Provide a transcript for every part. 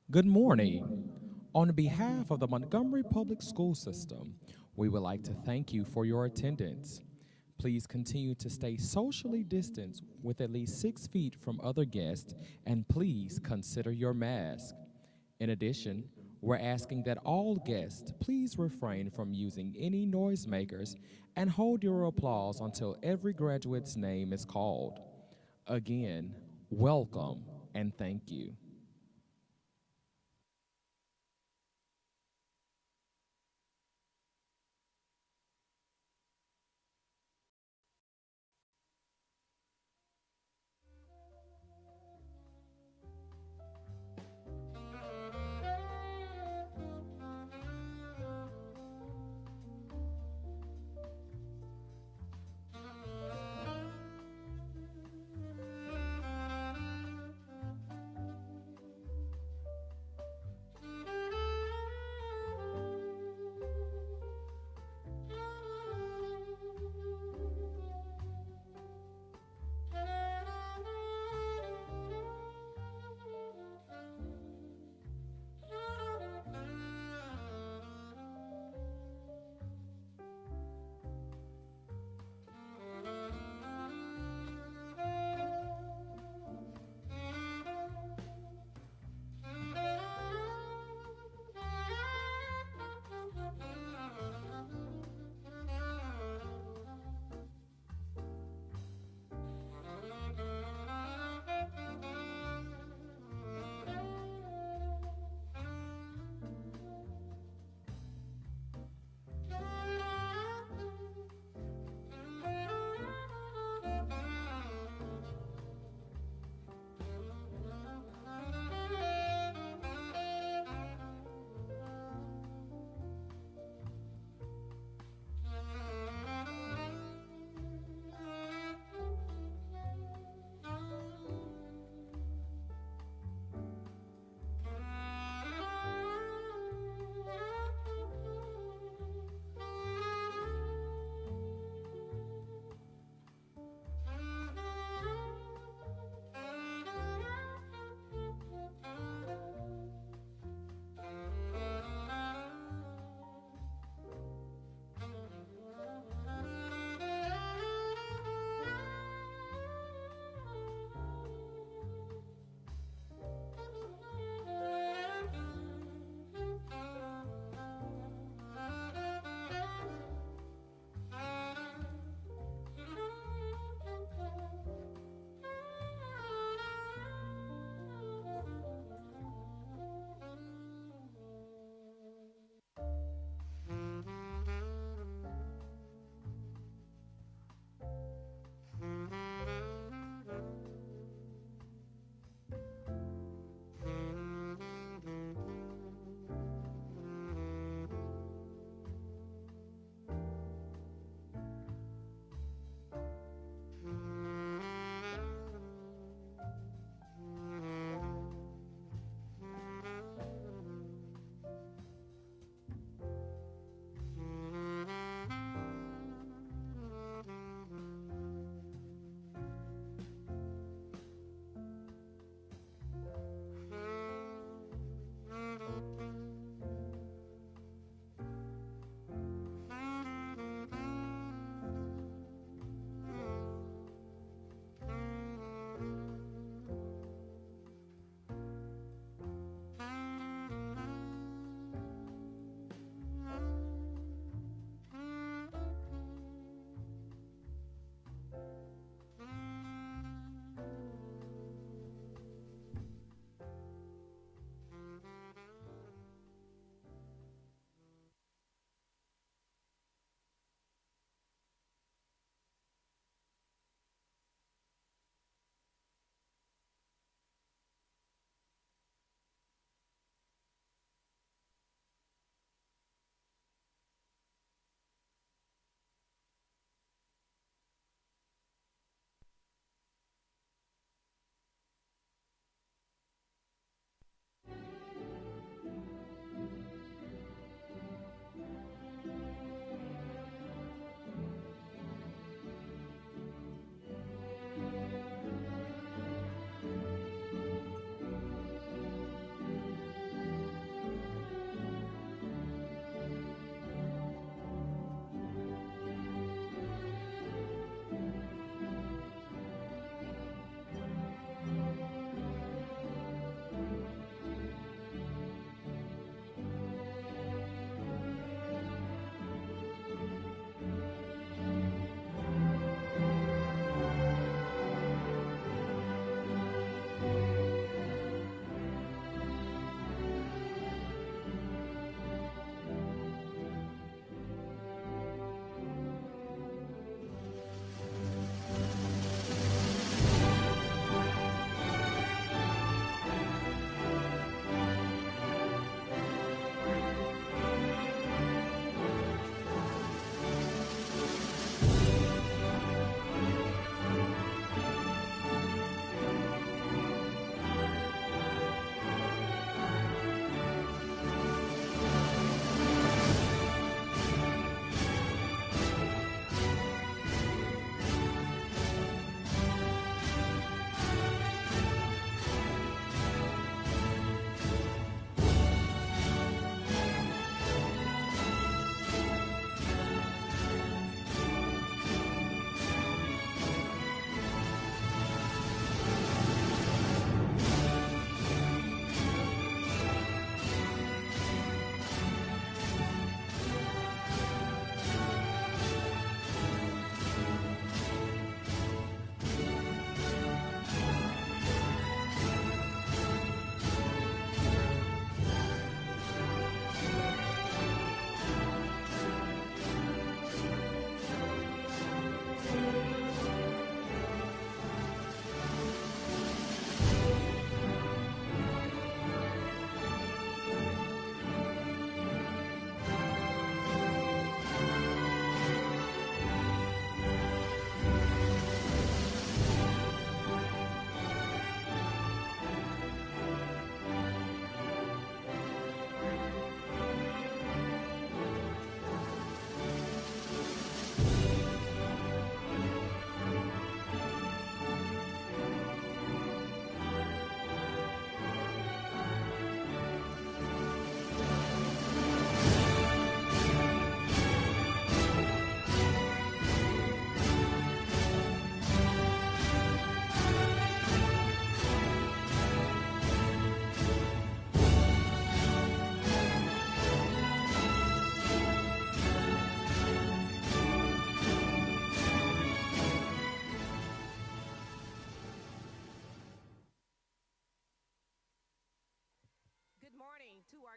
Good morning. On behalf of the Montgomery Public School System, we would like to thank you for your attendance. Please continue to stay socially distanced with at least 6 feet from other guests, and please consider your mask. In addition, we're asking that all guests please refrain from using any noisemakers and hold your applause until every graduate's name is called. Again, welcome and thank you.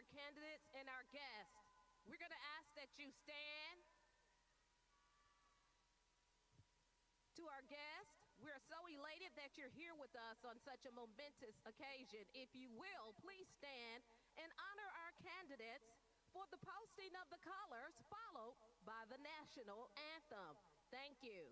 our candidates and our guests. We're going to ask that you stand. To our guests, we're so elated that you're here with us on such a momentous occasion. If you will, please stand and honor our candidates for the posting of the colors, followed by the national anthem. Thank you.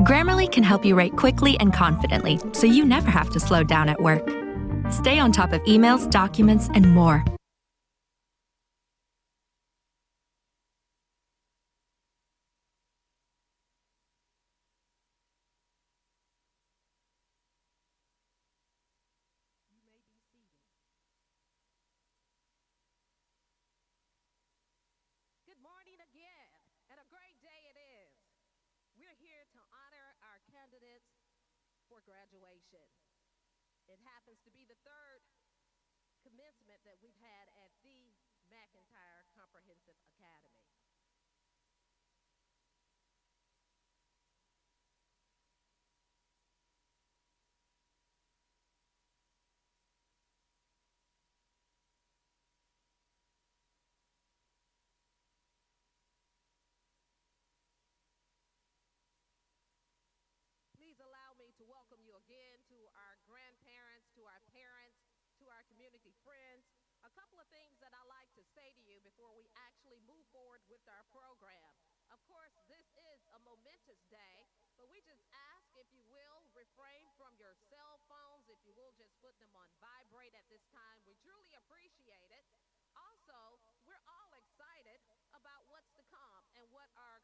Grammarly can help you write quickly and confidently, so you never have to slow down at work. Stay on top of emails, documents, and more. You may be seated. Good morning again, and a great day it is. We're here to honor our candidates for graduation. It happens to be the third commencement that we've had at the McIntyre Comprehensive Academy. Please allow me to welcome you again to our grandparents, to our parents, to our community friends. A couple of things that I like to say to you before we actually move forward with our program. Of course, this is a momentous day, but we just ask, if you will, refrain from your cell phones. If you will, just put them on vibrate at this time. We truly appreciate it. Also, we're all excited about what's to come and what our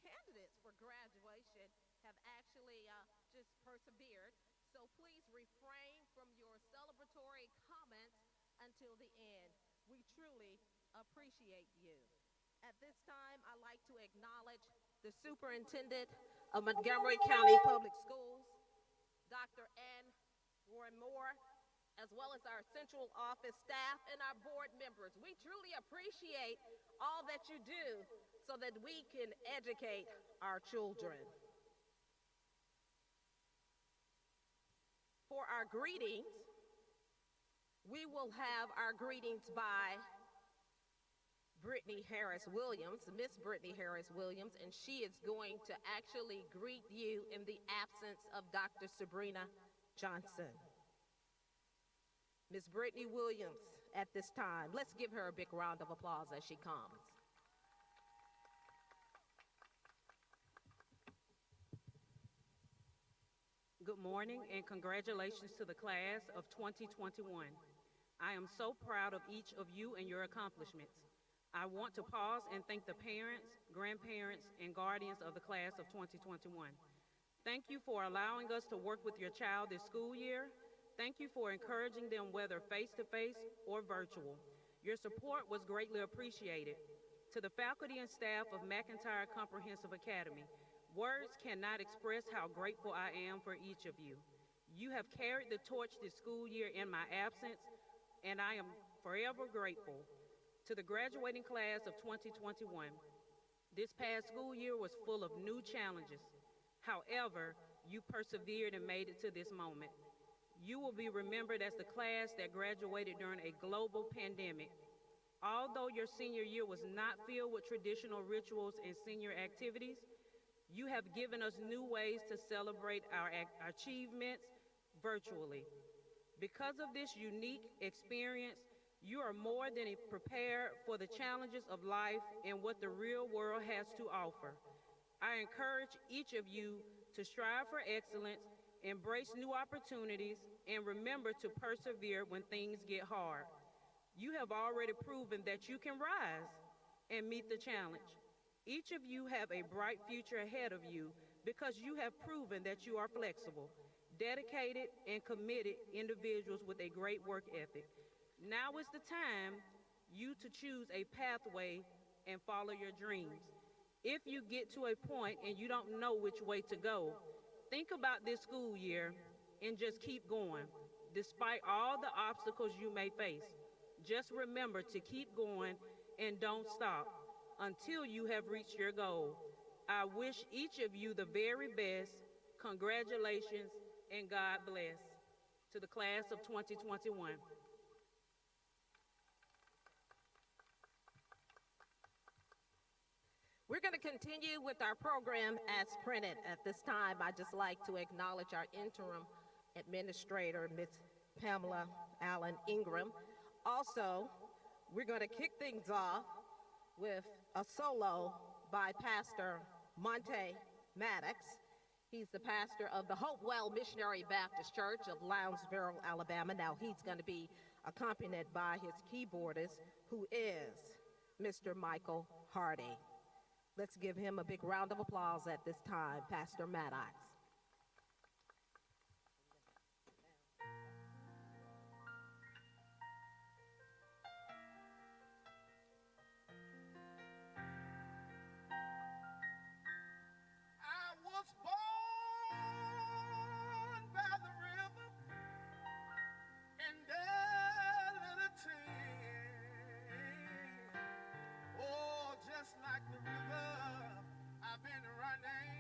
candidates for graduation have actually just persevered. So please refrain from your celebratory comments until the end. We truly appreciate you. At this time, I'd like to acknowledge the Superintendent of Montgomery County Public Schools, Dr. Ann Roy Moore, as well as our central office staff and our board members. We truly appreciate all that you do so that we can educate our children. For our greetings, we will have our greetings by Brittany Harris Williams, Miss Brittany Harris Williams, and she is going to actually greet you in the absence of Dr. Sabrina Johnson. Miss Brittany Williams, at this time, let's give her a big round of applause as she comes. Good morning and congratulations to the class of 2021. I am so proud of each of you and your accomplishments. I want to pause and thank the parents, grandparents, and guardians of the class of 2021. Thank you for allowing us to work with your child this school year. Thank you for encouraging them whether face-to-face or virtual. Your support was greatly appreciated. To the faculty and staff of McIntyre Comprehensive Academy, words cannot express how grateful I am for each of you. You have carried the torch this school year in my absence, and I am forever grateful. To the graduating class of 2021, this past school year was full of new challenges. However, you persevered and made it to this moment. You will be remembered as the class that graduated during a global pandemic. Although your senior year was not filled with traditional rituals and senior activities, you have given us new ways to celebrate our achievements virtually. Because of this unique experience, you are more than prepared for the challenges of life and what the real world has to offer. I encourage each of you to strive for excellence, embrace new opportunities, and remember to persevere when things get hard. You have already proven that you can rise and meet the challenge. Each of you have a bright future ahead of you because you have proven that you are flexible, dedicated, and committed individuals with a great work ethic. Now is the time you to choose a pathway and follow your dreams. If you get to a point and you don't know which way to go, think about this school year and just keep going, despite all the obstacles you may face. Just remember to keep going and don't stop until you have reached your goal. I wish each of you the very best. Congratulations and God bless. To the class of 2021. We're going to continue with our program as printed. At this time, I'd just like to acknowledge our interim administrator, Ms. Pamela Allen Ingram. Also, we're going to kick things off with a solo by Pastor Monte Maddox. He's the pastor of the Hopewell Missionary Baptist Church of Lounsboro, Alabama. Now, he's going to be accompanied by his keyboardist, who is Mr. Michael Hardy. Let's give him a big round of applause at this time, Pastor Maddox. I was born by the river in Delaware. Oh, just like the river, I've been running.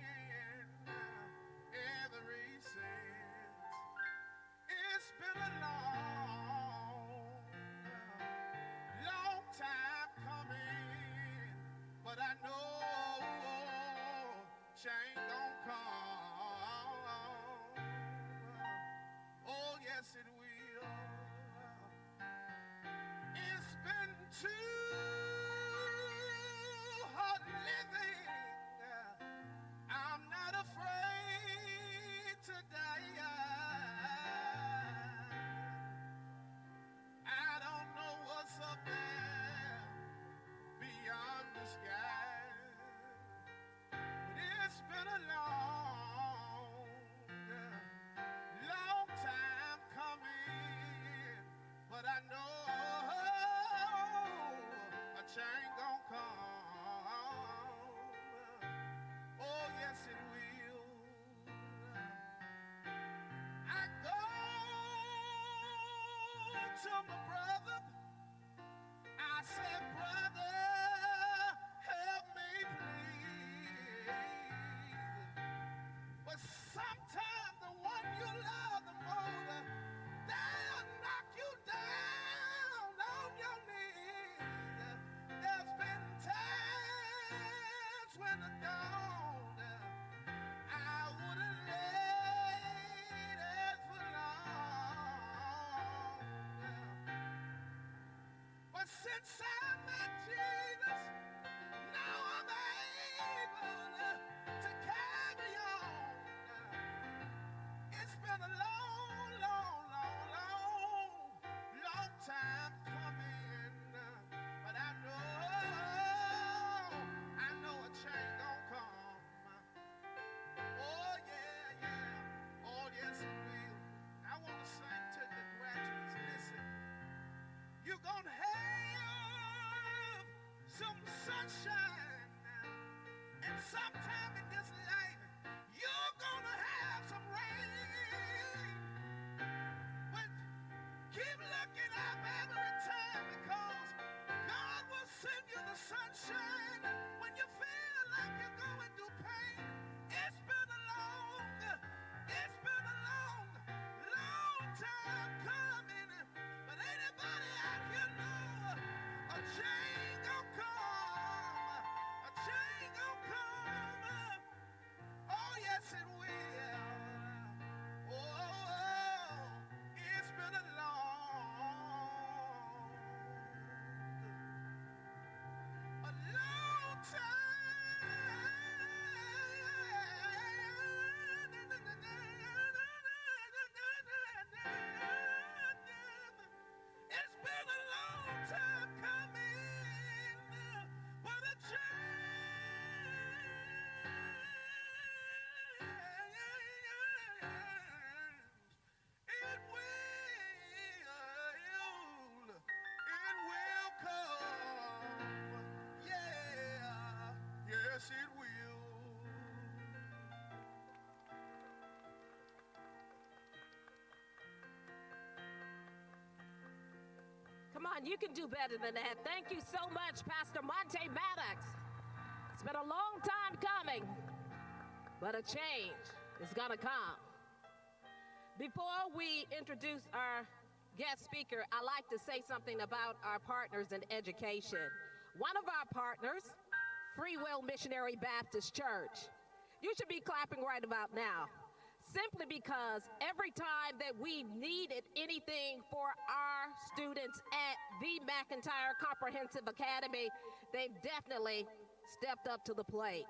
inside me, Jesus. Now I'm able to carry on. It's been a long, long, long, long, long time coming, but I know a change gonna come. Oh yeah, yeah, oh yes it will. I want to sing to the graduates. Listen, you're gonna have some sunshine, and sometime in this life, you're gonna have some rain. But keep looking up every time, because God will send you the sunshine when you feel like you're going through pain. It's been a long time coming, but anybody out here know a change gonna come, a change gonna come. Oh yes it will. Oh, it's been a long time. It's been a long time coming, but a it will come. Yeah, yes it will. Come on, you can do better than that. Thank you so much, Pastor Monte Maddox. It's been a long time coming, but a change is gonna come. Before we introduce our guest speaker, I like to say something about our partners in education. One of our partners, Free Will Missionary Baptist Church. You should be clapping right about now, simply because every time that we needed anything for our students at the McIntyre Comprehensive Academy, they've definitely stepped up to the plate.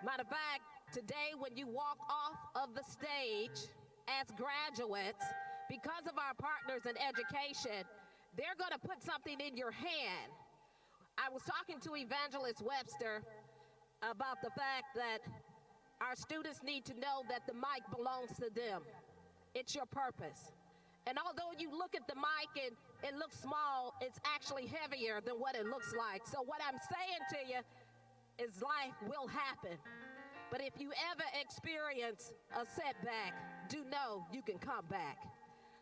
Matter of fact, today when you walk off of the stage as graduates, because of our partners in education, they're going to put something in your hand. I was talking to Evangelist Webster about the fact that our students need to know that the mic belongs to them. It's your purpose. And although you look at the mic and it looks small, it's actually heavier than what it looks like. So what I'm saying to you is life will happen. But if you ever experience a setback, do know you can come back.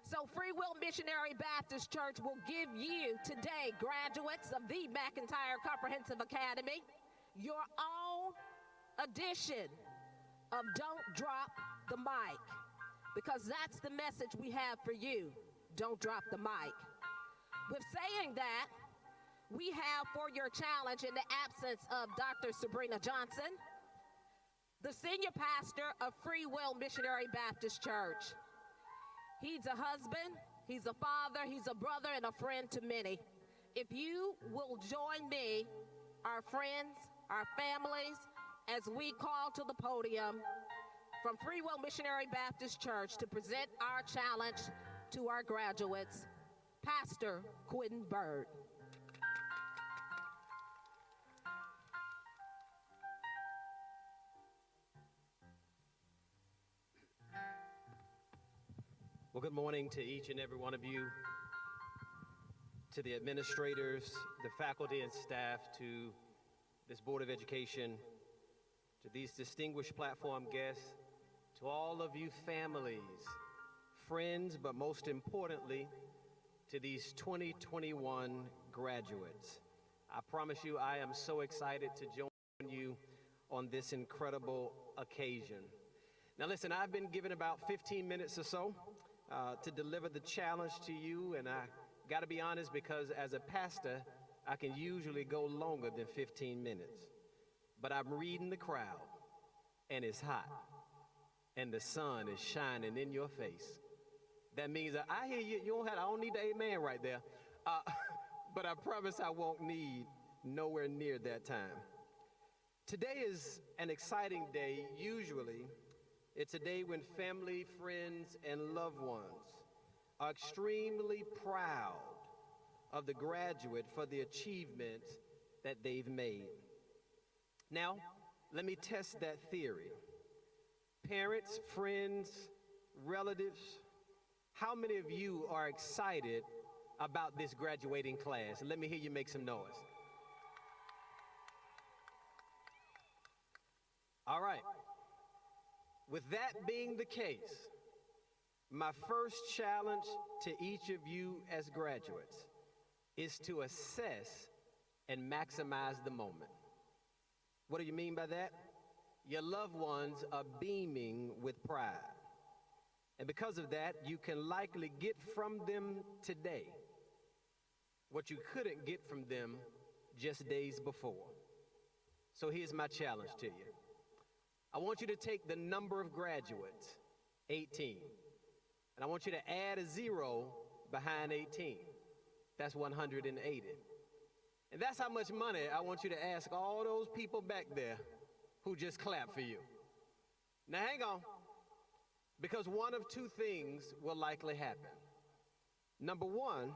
So Free Will Missionary Baptist Church will give you today, graduates of the McIntyre Comprehensive Academy, your own edition of Don't Drop the Mic, because that's the message we have for you. Don't drop the mic. With saying that, we have for your challenge, in the absence of Dr. Sabrina Johnson, the senior pastor of Free Will Missionary Baptist Church. He's a husband, he's a father, he's a brother, and a friend to many. If you will join me, our friends, our families, as we call to the podium from Free Will Missionary Baptist Church to present our challenge to our graduates, Pastor Quentin Bird. Well, good morning to each and every one of you, to the administrators, the faculty and staff, to this Board of Education, to these distinguished platform guests, to all of you families, friends, but most importantly, to these 2021 graduates. I promise you I am so excited to join you on this incredible occasion. Now listen, I've been given about 15 minutes or so to deliver the challenge to you, and I got to be honest, because as a pastor, I can usually go longer than 15 minutes. But I'm reading the crowd, and it's hot, and the sun is shining in your face. That means that I hear you. I don't need the amen right there. but I promise I won't need nowhere near that time. Today is an exciting day. Usually, it's a day when family, friends, and loved ones are extremely proud of the graduate for the achievements that they've made. Now, let me test that theory. Parents, friends, relatives, how many of you are excited about this graduating class? Let me hear you make some noise. All right. With that being the case, my first challenge to each of you as graduates is to assess and maximize the moment. What do you mean by that? Your loved ones are beaming with pride. And because of that, you can likely get from them today what you couldn't get from them just days before. So here's my challenge to you. I want you to take the number of graduates, 18, and I want you to add a 0 behind 18. That's 180. And that's how much money I want you to ask all those people back there who just clapped for you. Now hang on, because one of two things will likely happen. Number one,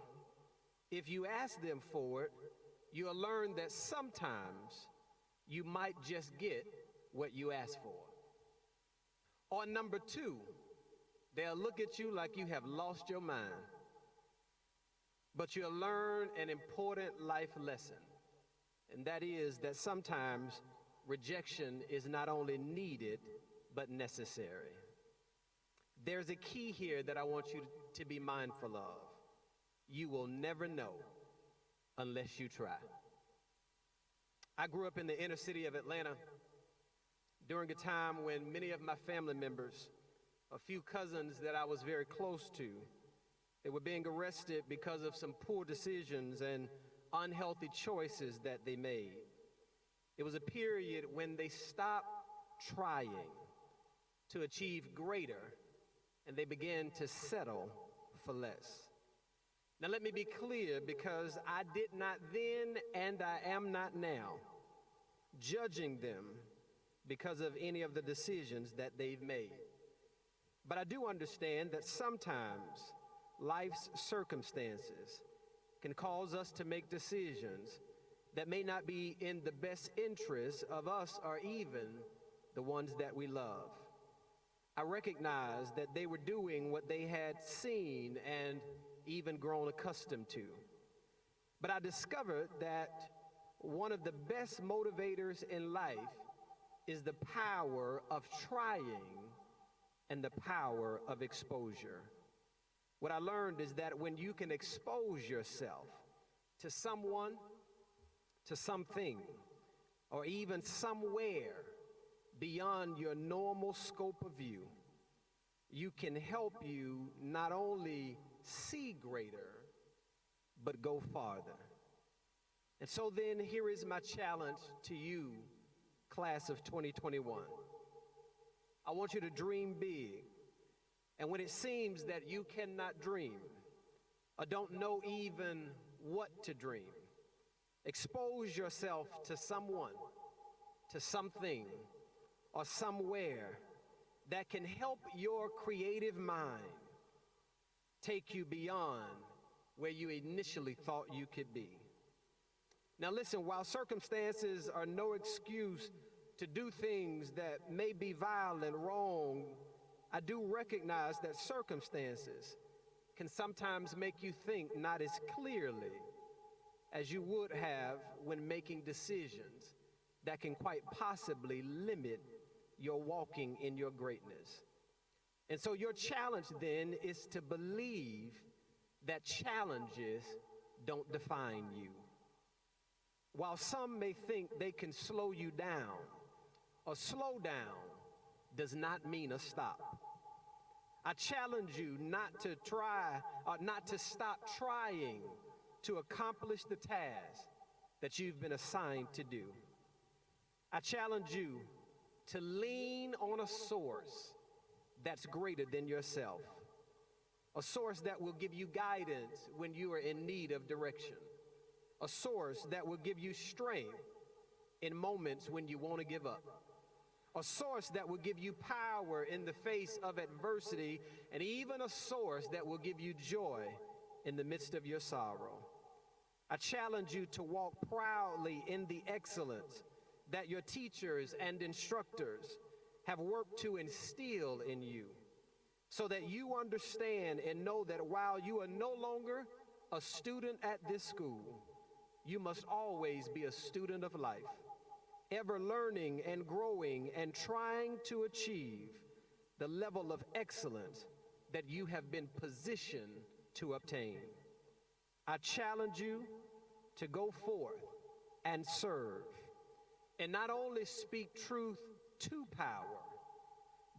if you ask them for it, you'll learn that sometimes you might just get what you asked for. Or number two, they'll look at you like you have lost your mind. But you'll learn an important life lesson, and that is that sometimes rejection is not only needed, but necessary. There's a key here that I want you to be mindful of. You will never know unless you try. I grew up in the inner city of Atlanta during a time when many of my family members, a few cousins that I was very close to, they were being arrested because of some poor decisions and unhealthy choices that they made. It was a period when they stopped trying to achieve greater and they began to settle for less. Now let me be clear, because I did not then and I am not now judging them because of any of the decisions that they've made. But I do understand that sometimes life's circumstances can cause us to make decisions that may not be in the best interest of us or even the ones that we love. I recognize that they were doing what they had seen and even grown accustomed to. But I discovered that one of the best motivators in life is the power of trying and the power of exposure. What I learned is that when you can expose yourself to someone, to something, or even somewhere beyond your normal scope of view, you can help you not only see greater, but go farther. And so then here is my challenge to you, class of 2021. I want you to dream big. And when it seems that you cannot dream, or don't know even what to dream, expose yourself to someone, to something, or somewhere that can help your creative mind take you beyond where you initially thought you could be. Now listen, while circumstances are no excuse to do things that may be vile and wrong, I do recognize that circumstances can sometimes make you think not as clearly as you would have when making decisions that can quite possibly limit your walking in your greatness. And so your challenge then is to believe that challenges don't define you. While some may think they can slow you down, a slow down does not mean a stop. I challenge you not to try, or not to stop trying to accomplish the task that you've been assigned to do. I challenge you to lean on a source that's greater than yourself, a source that will give you guidance when you are in need of direction, a source that will give you strength in moments when you want to give up, a source that will give you power in the face of adversity, and even a source that will give you joy in the midst of your sorrow. I challenge you to walk proudly in the excellence that your teachers and instructors have worked to instill in you, so that you understand and know that while you are no longer a student at this school, you must always be a student of life, ever learning and growing and trying to achieve the level of excellence that you have been positioned to obtain. I challenge you to go forth and serve, and not only speak truth to power,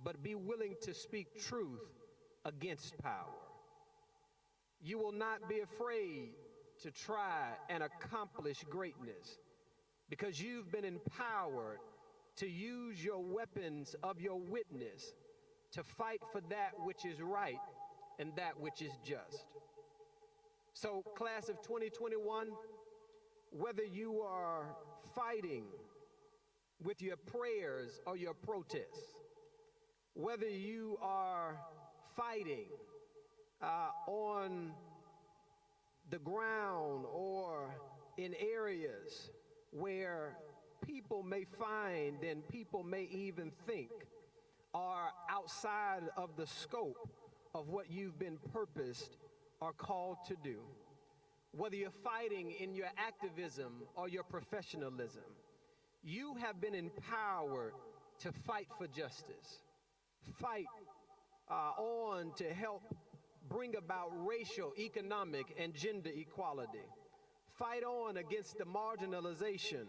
but be willing to speak truth against power. You will not be afraid to try and accomplish greatness, because you've been empowered to use your weapons of your witness to fight for that which is right and that which is just. So, class of 2021, whether you are fighting with your prayers or your protests, whether you are fighting on the ground or in areas where people may find and people may even think are outside of the scope of what you've been purposed or called to do, whether you're fighting in your activism or your professionalism, you have been empowered to fight for justice, fight on to help bring about racial, economic, and gender equality. Fight on against the marginalization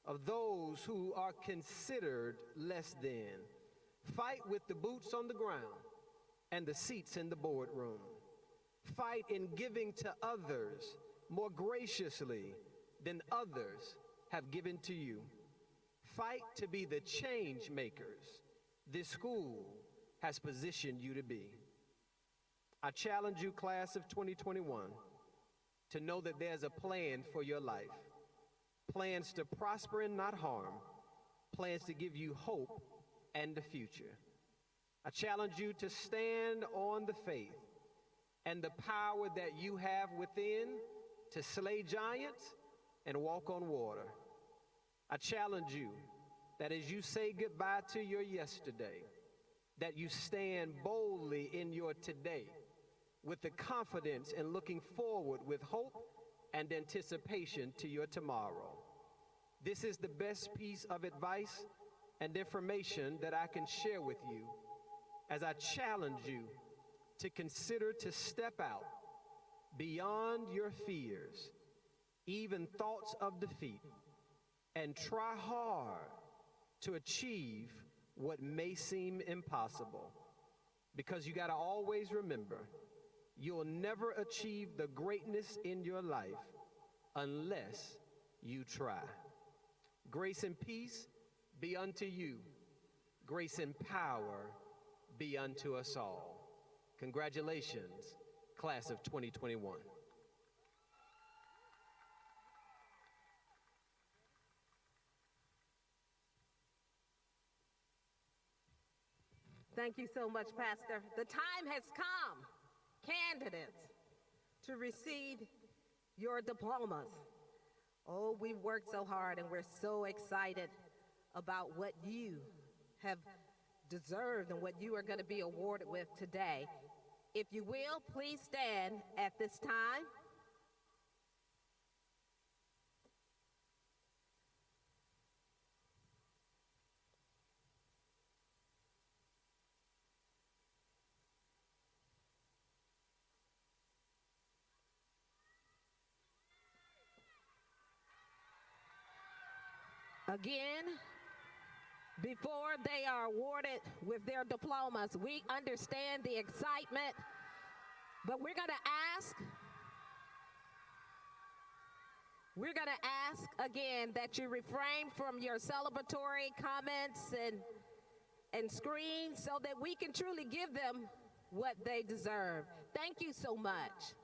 of those who are considered less than. Fight with the boots on the ground and the seats in the boardroom. Fight in giving to others more graciously than others have given to you. Fight to be the change makers this school has positioned you to be. I challenge you, class of 2021, to know that there's a plan for your life. Plans to prosper and not harm. Plans to give you hope and a future. I challenge you to stand on the faith and the power that you have within to slay giants and walk on water. I challenge you that as you say goodbye to your yesterday, that you stand boldly in your today with the confidence and looking forward with hope and anticipation to your tomorrow. This is the best piece of advice and information that I can share with you as I challenge you to consider to step out beyond your fears, even thoughts of defeat, and try hard to achieve what may seem impossible. Because you got to always remember, you'll never achieve the greatness in your life unless you try. Grace and peace be unto you. Grace and power be unto us all. Congratulations, class of 2021. Thank you so much, Pastor. The time has come, candidates, to receive your diplomas. Oh, we've worked so hard and we're so excited about what you have deserved and what you are going to be awarded with today. If you will, please stand at this time. Again, before they are awarded with their diplomas, we understand the excitement, but we're going to ask again that you refrain from your celebratory comments and screens so that we can truly give them what they deserve. Thank you so much.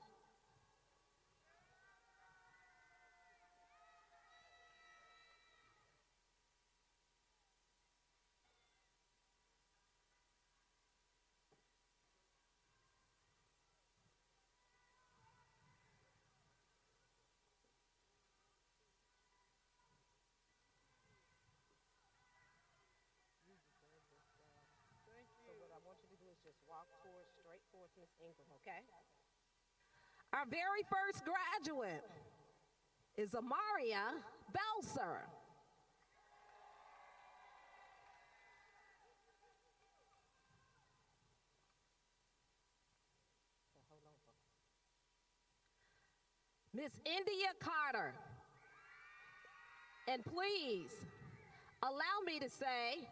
towards Miss Ingram, okay? Our very first graduate is Amaria Belser. Miss India Carter. And please, allow me to say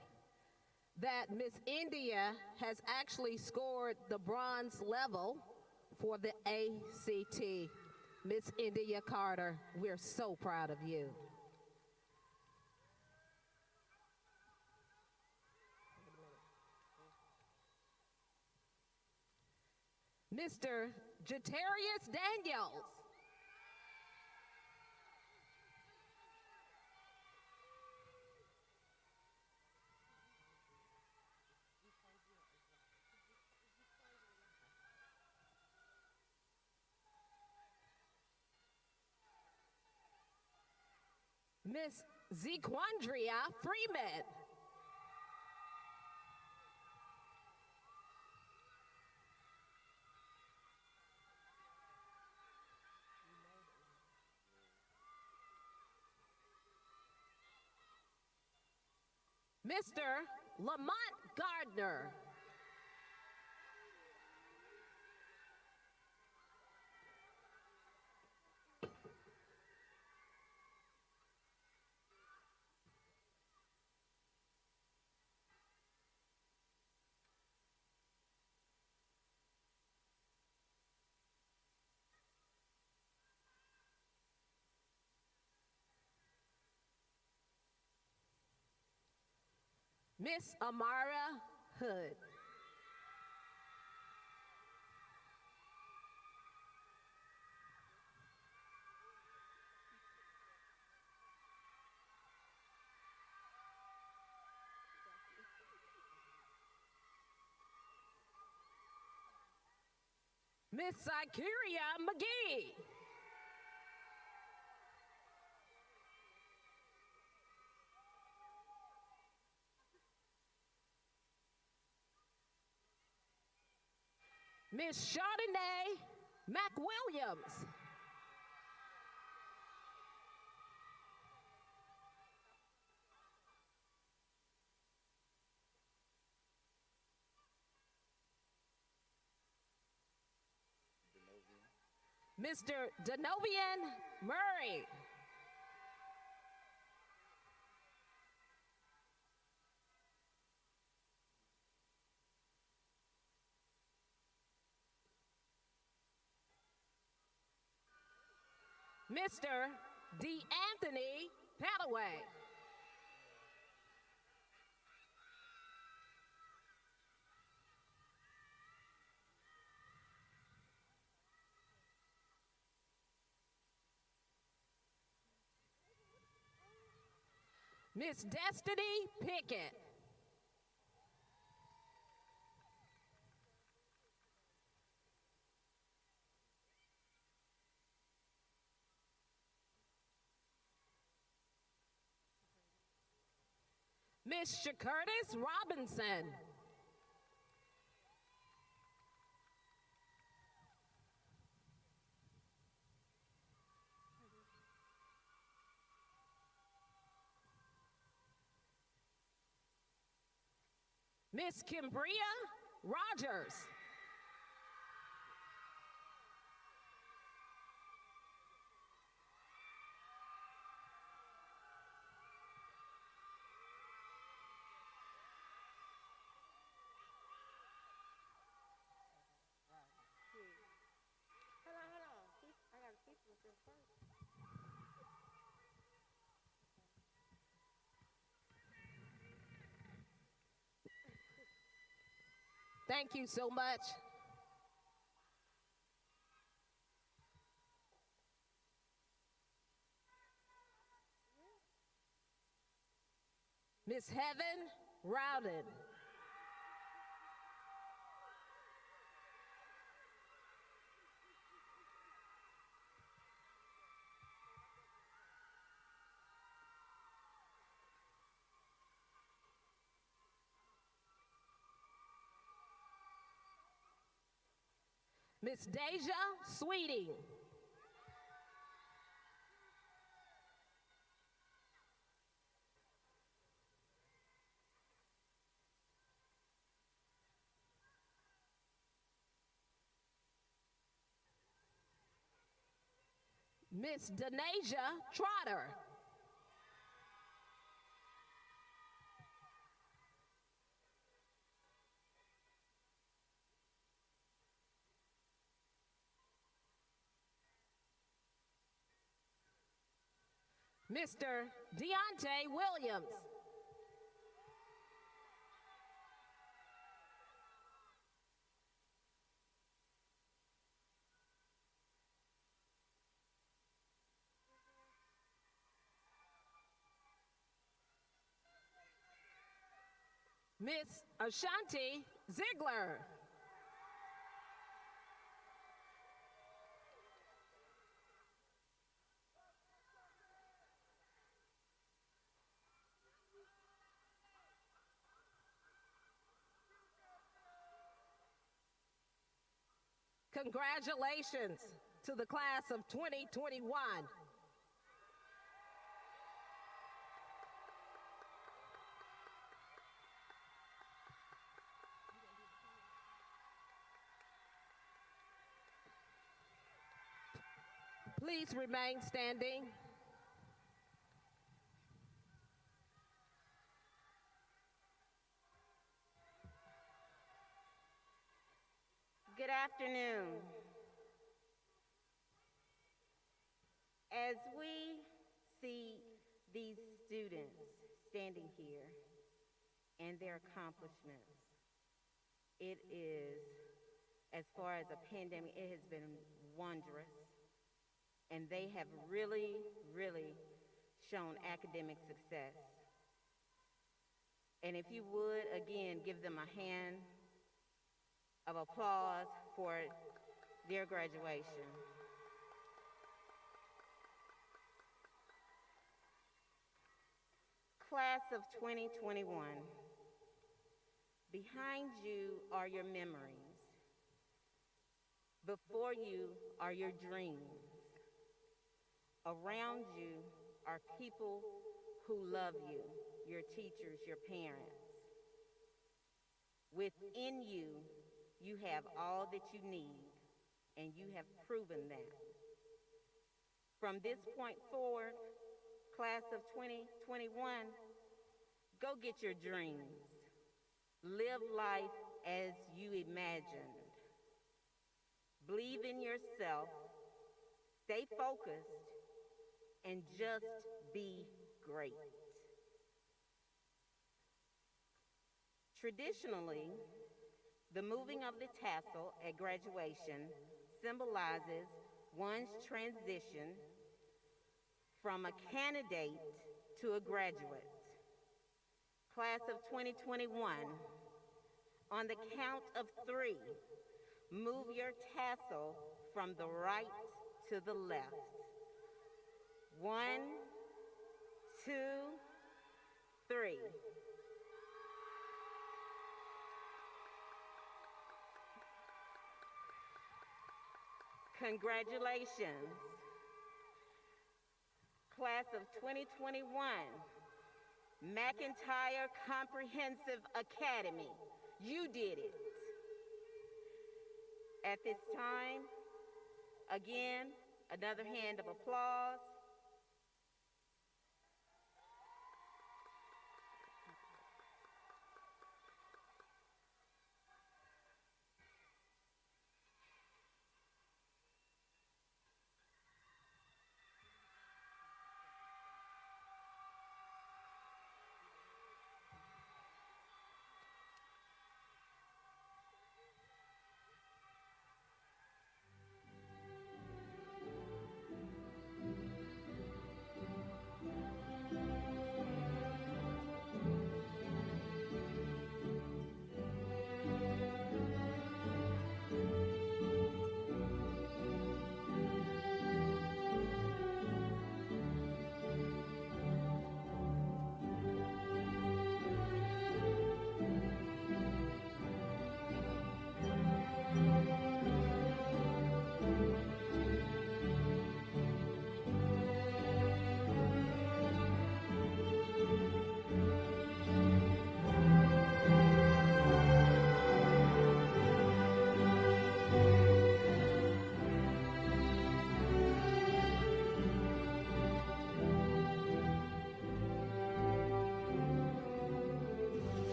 that Miss India has actually scored the bronze level for the ACT. Miss India Carter, we're so proud of you. Mr. Jatarius Daniels. Miss Zequandria Freeman. Mr. Lamont Gardner. Miss Amara Hood. Miss Sykeria McGee. Miss Chardonnay McWilliams. Mr. Denovian Murray. Mr. DeAnthony Padaway. Miss Destiny Pickett. Miss Shakurtis Robinson. Miss Kimbria Rogers. Thank you so much. Miss Heaven Rowden. Miss Deja Sweeting. Miss Denasia Trotter. Mr. Deontay Williams. Miss Ashanti Ziegler. Congratulations to the class of 2021. Please remain standing. Good afternoon. As we see these students standing here and their accomplishments, it is, as far as a pandemic, it has been wondrous. And they have really, really shown academic success. And if you would, again, give them a hand of applause for their graduation. Class of 2021, behind you are your memories. Before you are your dreams. Around you are people who love you, your teachers, your parents. Within you, you have all that you need, and you have proven that. From this point forward, class of 2021, go get your dreams. Live life as you imagined. Believe in yourself, stay focused, and just be great. Traditionally, the moving of the tassel at graduation symbolizes one's transition from a candidate to a graduate. Class of 2021, on the count of 3, move your tassel from the right to the left. 1, 2, 3. Congratulations. Class of 2021, McIntyre Comprehensive Academy. You did it. At this time, again, another hand of applause